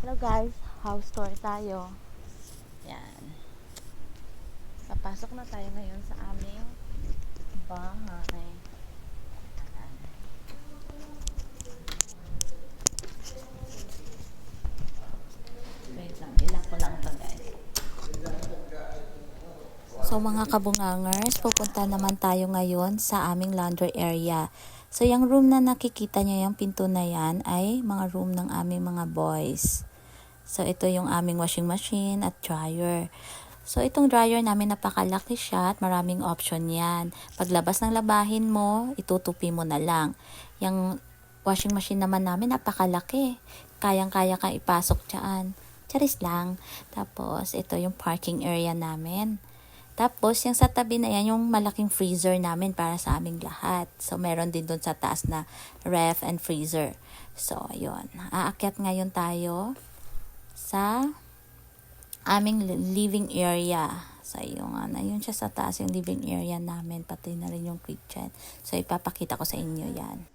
Hello guys, house tour tayo. Yan. Papasok na tayo ngayon sa aming bahay. Yan. Wait lang, ilang ko lang ito guys. So mga kabungangers, pupunta naman tayo ngayon sa aming laundry area. So yung room na nakikita nyo, yung pinto na yan, ay mga room ng aming mga boys. So ito yung aming washing machine at dryer. So itong dryer namin napakalaki siya at maraming option yan. Paglabas ng labahin mo, itutupi mo na lang. Yung washing machine naman namin napakalaki. Kayang-kaya kang ipasok dyan. Charis lang. Tapos ito yung parking area namin. Tapos, yung sa tabi na yan, yung malaking freezer namin para sa aming lahat. So, meron din doon sa taas na ref and freezer. So, yun. Aakyat ngayon tayo sa aming living area. So, yung yun siya sa taas, yung living area namin. Pati na rin yung kitchen. So, ipapakita ko sa inyo yan.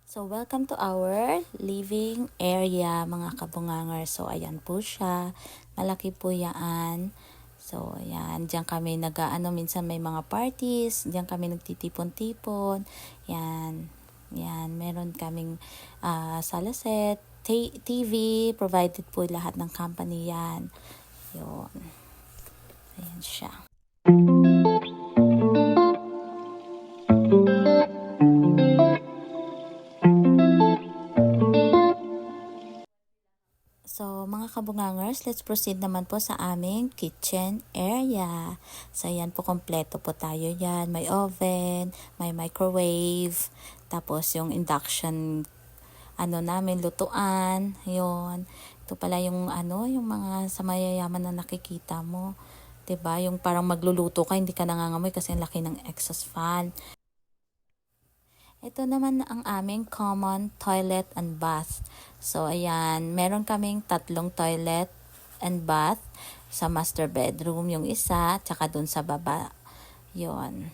So, welcome to our living area, mga kabunganger. So, ayan po siya. Malaki po yan. So, ayan. Diyan kami minsan may mga parties. Diyan kami nagtitipon-tipon. Yan. Yan. Meron kaming sala set, TV. Provided po lahat ng company yan. Yun. Ayan siya. So, mga kabungangers, let's proceed naman po sa aming kitchen area. So, yan po, kompleto po tayo yan. May oven, may microwave, tapos yung induction, namin, lutuan, yun. Ito pala yung, yung mga sa mayayaman na nakikita mo. 'Di ba? Yung parang magluluto ka, hindi ka nangangamoy kasi ang laki ng exhaust fan. Ito naman ang aming common toilet and bath. So, ayan, meron kaming 3 toilet and bath sa master bedroom, yung isa, tsaka dun sa baba. Yon.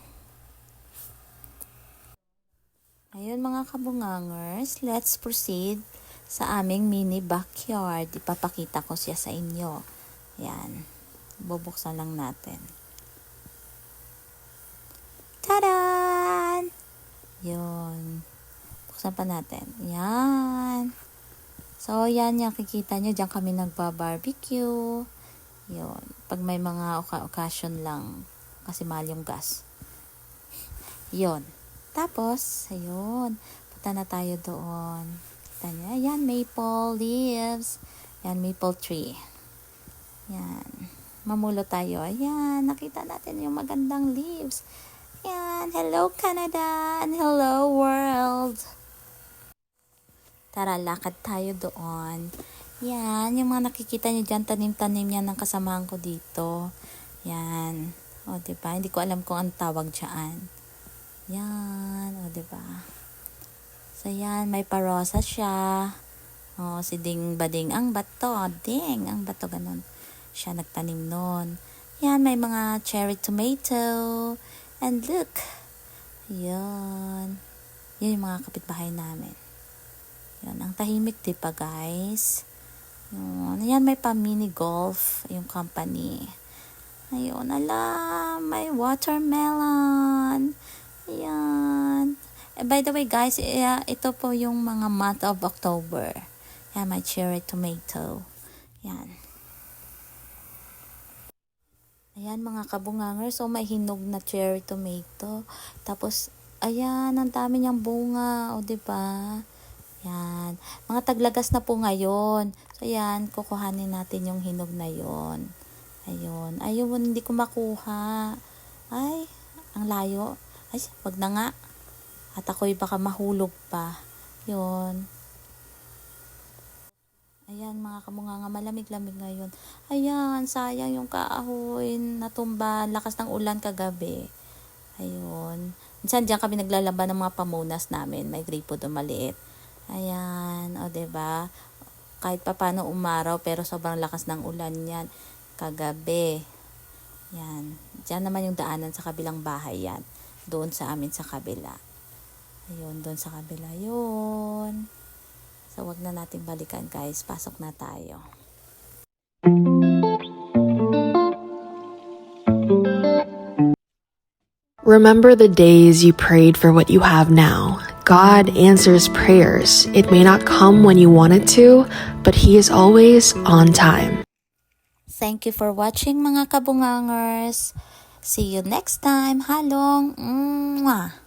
Ayun mga kabungangers, let's proceed sa aming mini backyard. Ipapakita ko siya sa inyo. Yan. Bubuksan lang natin. Tadan! Yun. Buksan pa natin. Yan. So, yan yung kikita nyo. Diyan kami nagba-barbecue. Yun. Pag may mga occasion lang. Kasi mahal yung gas. Yun. Tapos, ayun. Punta na tayo doon. Kita nyo. Ayan, maple leaves. Yan, maple tree. Yan. Mamulo tayo. Ayan. Nakita natin yung magandang leaves. Yan. Hello, Canada. And hello, world. Tara, lakad tayo doon. Yan. Yung mga nakikita nyo dyan, tanim-tanim yan ng kasamahan ko dito. Yan. O, diba? Hindi ko alam kung ang tawag dyan. Yan. O, diba? So, yan. May parosa siya. O, si Ding Bading ang bato. Ding ang bato. Ganun. Siya nagtanim nun. Yan. May mga cherry tomato. And look, yun. Yun yung mga kapitbahay namin. Yun, ang tahimik diba guys? Yun, yan may pa-mini golf, yung company. Ayun, ala, may watermelon. Yan. By the way guys, ito po yung mga month of October. Yan, may cherry tomato. Yan. Ayan mga kabunganger, so may hinog na cherry tomato. Tapos, ayan, ang dami niyang bunga, o diba? Yan. Mga taglagas na po ngayon. So, ayan, kukuhanin natin yung hinog na yon. Ayun. Ayun, hindi ko makuha. Ay, ang layo. Ay, wag na nga. At ako'y baka mahulog pa. Yun. Ayan mga kamunganga, malamig-lamig ngayon. Ayan, sayang yung kahoy, natumba, lakas ng ulan kagabi. Ayun. Minsan diyan kami naglalaban ng mga pamunas namin, may gripo doon maliit. Ayan, o 'di ba? Kahit papaano umaraw pero sobrang lakas ng ulan yan kagabi. Yan. Diyan naman yung daanan sa kabilang bahay yan. Doon sa amin sa kabila. Ayun, doon sa kabila yun. So, wag na nating balikan guys. Pasok na tayo. Remember the days you prayed for what you have now. God answers prayers. It may not come when you want it to, but He is always on time. Thank you for watching mga kabungangers. See you next time. Halong. Mwah.